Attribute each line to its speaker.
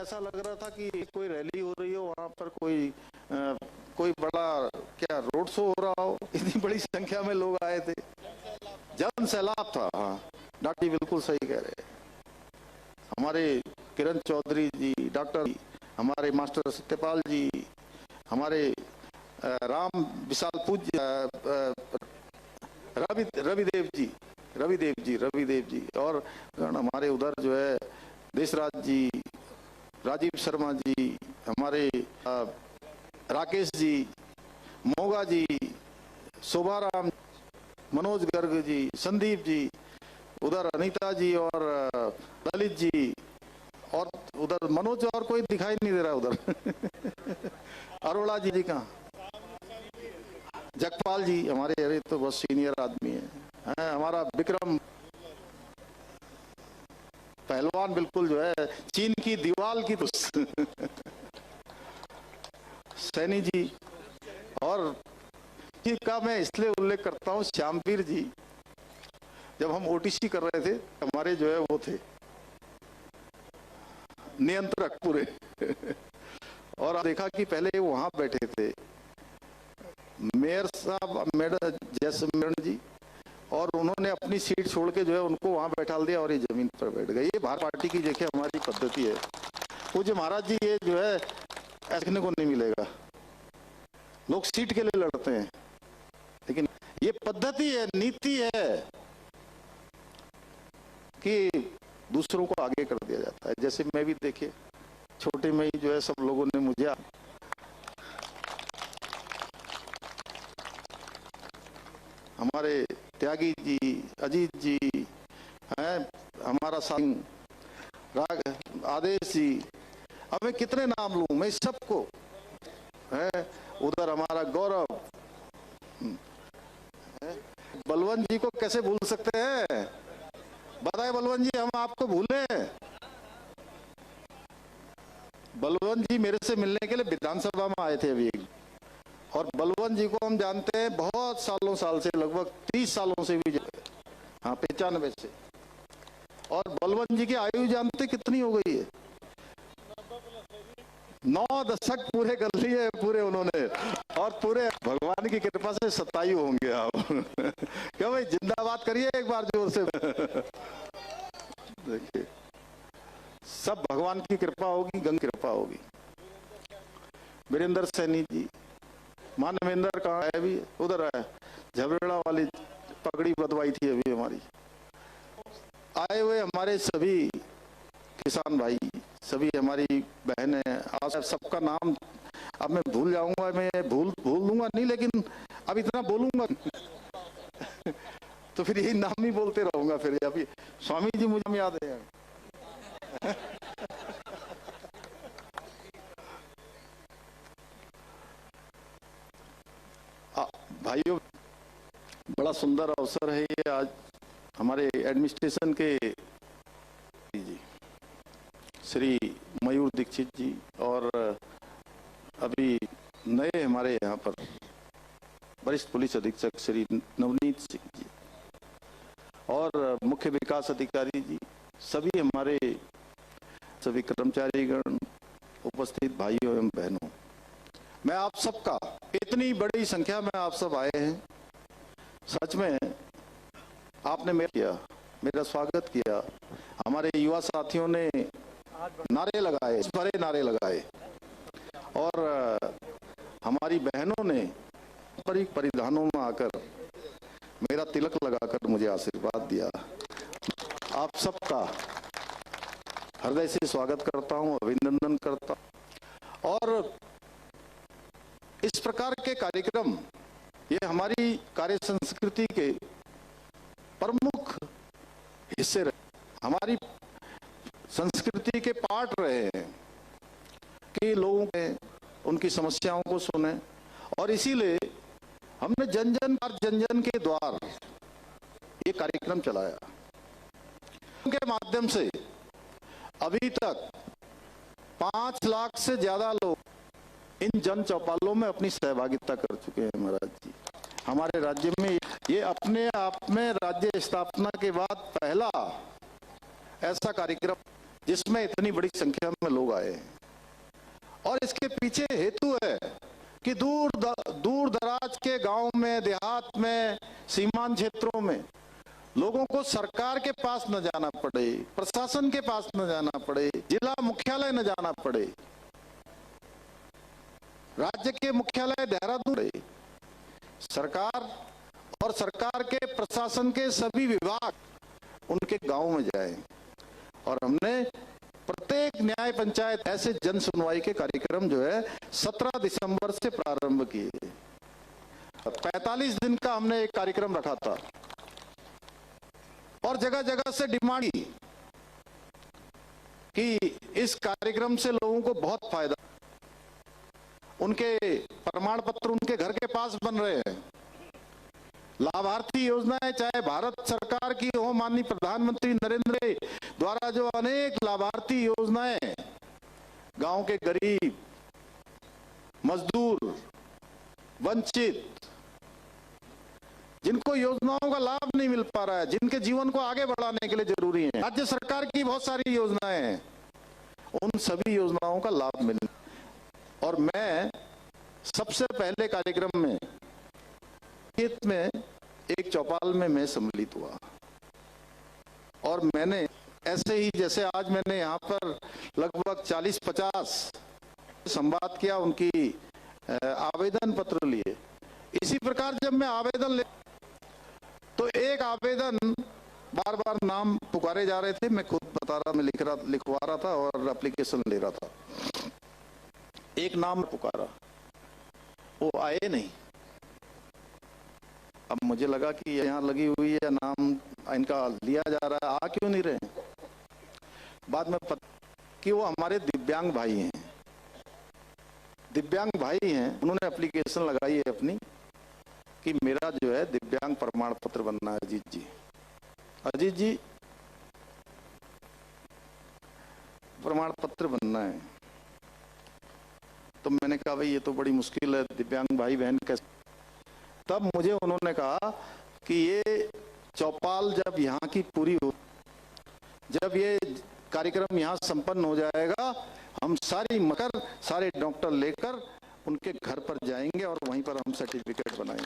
Speaker 1: ऐसा लग रहा था कि कोई रैली हो रही हो, वहां पर कोई बड़ा क्या रोड शो हो रहा हो, इतनी बड़ी संख्या में लोग आए थे, जन सैलाब था। हाँ, डॉक्टर जी बिल्कुल सही कह रहे हैं। हमारे किरण चौधरी जी, डॉक्टर, हमारे मास्टर सत्यपाल जी, हमारे राम विशाल पूज्य रविदेव जी और हमारे उधर जो है देशराज जी, राजीव शर्मा जी, हमारे राकेश जी, मोगा जी, शोभाराम, मनोज गर्ग जी, संदीप जी, उधर अनीता जी और ललित जी, और उधर मनोज और कोई दिखाई नहीं दे रहा उधर अरोड़ा जी कहाँ, जगपाल जी हमारे, अरे तो बहुत सीनियर आदमी है हमारा विक्रम पहलवान, बिल्कुल जो है चीन की दीवार की सैनी जी, और का मैं इसलिए उल्लेख करता हूं, श्यामवीर जी जब हम ओटीसी कर रहे थे, हमारे जो है वो थे नियंत्रक पूरे और आप देखा कि पहले वहां बैठे थे मेयर साहब, मैडम जैसमिन जी, और उन्होंने अपनी सीट छोड़ के जो है उनको वहां बैठा दिया और ये जमीन पर बैठ गए। ये भारतीय पार्टी की देखिए हमारी पद्धति है। पूज्य महाराज जी, ये जो है देखने को नहीं मिलेगा। लोग सीट के लिए लड़ते हैं, लेकिन ये पद्धति है, नीति है कि दूसरों को आगे कर दिया जाता है। जैसे मैं भी देखिए छोटे में ही जो है सब लोगों ने मुझे, हमारे त्यागी जी, अजीत जी हैं, हमारा आदेश जी, अब मैं कितने नाम लूं, मैं सबको है, उधर हमारा गौरव, बलवंत जी को कैसे भूल सकते हैं, बताए बलवंत जी हम आपको भूले? बलवंत जी मेरे से मिलने के लिए विधानसभा में आए थे अभी, और बलवंत जी को हम जानते हैं बहुत साल से, लगभग 30 सालों से भी, हाँ 95 से। और बलवंत जी की आयु जानते कितनी हो गई है? 9 दशक पूरे कर लिए पूरे उन्होंने, और पूरे भगवान की कृपा से 27 होंगे आप क्यों भाई, जिंदाबाद करिए एक बार जोर से देखिए सब भगवान की कृपा होगी, गंगा कृपा होगी। वीरेंद्र सैनी जी, मानवेंद्र कहाँ है? अभी उधर है, झबरेड़ा वाली पगड़ी बदवाई थी अभी हमारी। आए हुए हमारे सभी किसान भाई, सभी हमारी बहनें, आप सबका नाम अब मैं भूल जाऊंगा, मैं भूल दूंगा नहीं, लेकिन अब इतना बोलूंगा तो फिर यही नाम ही बोलते रहूंगा। फिर अभी स्वामी जी मुझे याद है भाइयों, बड़ा सुंदर अवसर है ये आज हमारे एडमिनिस्ट्रेशन के जी श्री मयूर दीक्षित जी, और अभी नए हमारे यहाँ पर वरिष्ठ पुलिस अधीक्षक श्री नवनीत सिंह जी, और मुख्य विकास अधिकारी जी, सभी हमारे सभी कर्मचारीगण, उपस्थित भाइयों एवं बहनों, मैं आप सबका, इतनी बड़ी संख्या में आप सब आए हैं, सच में आपने मेरा स्वागत किया। हमारे युवा साथियों ने नारे लगाए, भरे नारे लगाए, और हमारी बहनों ने पारंपरिक परिधानों में आकर मेरा तिलक लगाकर मुझे आशीर्वाद दिया। आप सबका हृदय से स्वागत करता हूं, अभिनंदन करता हूं। और इस प्रकार के कार्यक्रम ये हमारी कार्य संस्कृति के प्रमुख हिस्से रहे, हमारी संस्कृति के पार्ट रहे हैं कि लोगों के उनकी समस्याओं को सुने, और इसीलिए हमने जन जन के द्वार ये कार्यक्रम चलाया। उनके माध्यम से अभी तक 5 लाख से ज्यादा लोग इन जन चौपालों में अपनी सहभागिता कर चुके हैं महाराज जी। हमारे राज्य में ये अपने आप में राज्य स्थापना के बाद पहला ऐसा कार्यक्रम जिसमें इतनी बड़ी संख्या में लोग आए हैं। और इसके पीछे हेतु है कि दूर दराज के गांव में, देहात में, सीमांत क्षेत्रों में लोगों को सरकार के पास न जाना पड़े, प्रशासन के पास न जाना पड़े, जिला मुख्यालय न जाना पड़े, राज्य के मुख्यालय देहरादून है, सरकार और सरकार के प्रशासन के सभी विभाग उनके गांव में जाए। और हमने प्रत्येक न्याय पंचायत ऐसे जन सुनवाई के कार्यक्रम जो है 17 दिसंबर से प्रारंभ किए। 45 दिन का हमने एक कार्यक्रम रखा था और जगह जगह से डिमांड की कि इस कार्यक्रम से लोगों को बहुत फायदा, उनके प्रमाण पत्र उनके घर के पास बन रहे हैं। लाभार्थी योजनाएं चाहे भारत सरकार की हो, माननीय प्रधानमंत्री नरेंद्र द्वारा जो अनेक लाभार्थी योजनाएं गांव के गरीब, मजदूर, वंचित, जिनको योजनाओं का लाभ नहीं मिल पा रहा है, जिनके जीवन को आगे बढ़ाने के लिए जरूरी है, राज्य सरकार की बहुत सारी योजनाएं हैं, उन सभी योजनाओं का लाभ मिले। और मैं सबसे पहले कार्यक्रम में खेत में एक चौपाल में मैं सम्मिलित हुआ और मैंने ऐसे ही जैसे आज मैंने यहाँ पर लगभग 40-50 संवाद किया, उनकी आवेदन पत्र लिए। इसी प्रकार जब मैं आवेदन ले तो एक आवेदन बार बार नाम पुकारे जा रहे थे, मैं खुद बता रहा, मैं लिखवा रहा था और एप्लीकेशन ले रहा था। एक नाम पुकारा, वो आए नहीं। अब मुझे लगा कि यहाँ लगी हुई है, नाम इनका लिया जा रहा है, आ क्यों नहीं रहे। बाद में पता कि वो हमारे दिव्यांग भाई हैं, दिव्यांग भाई हैं, उन्होंने एप्लीकेशन लगाई है अपनी कि मेरा जो है दिव्यांग प्रमाण पत्र बनना है। अजीत जी प्रमाण पत्र बनना है। तो मैंने कहा भाई ये तो बड़ी मुश्किल है, दिव्यांग भाई बहन कैसे। तब मुझे उन्होंने कहा कि ये चौपाल जब यहाँ की पूरी हो, जब ये कार्यक्रम यहाँ संपन्न हो जाएगा, हम सारे डॉक्टर लेकर उनके घर पर जाएंगे और वहीं पर हम सर्टिफिकेट बनाएंगे।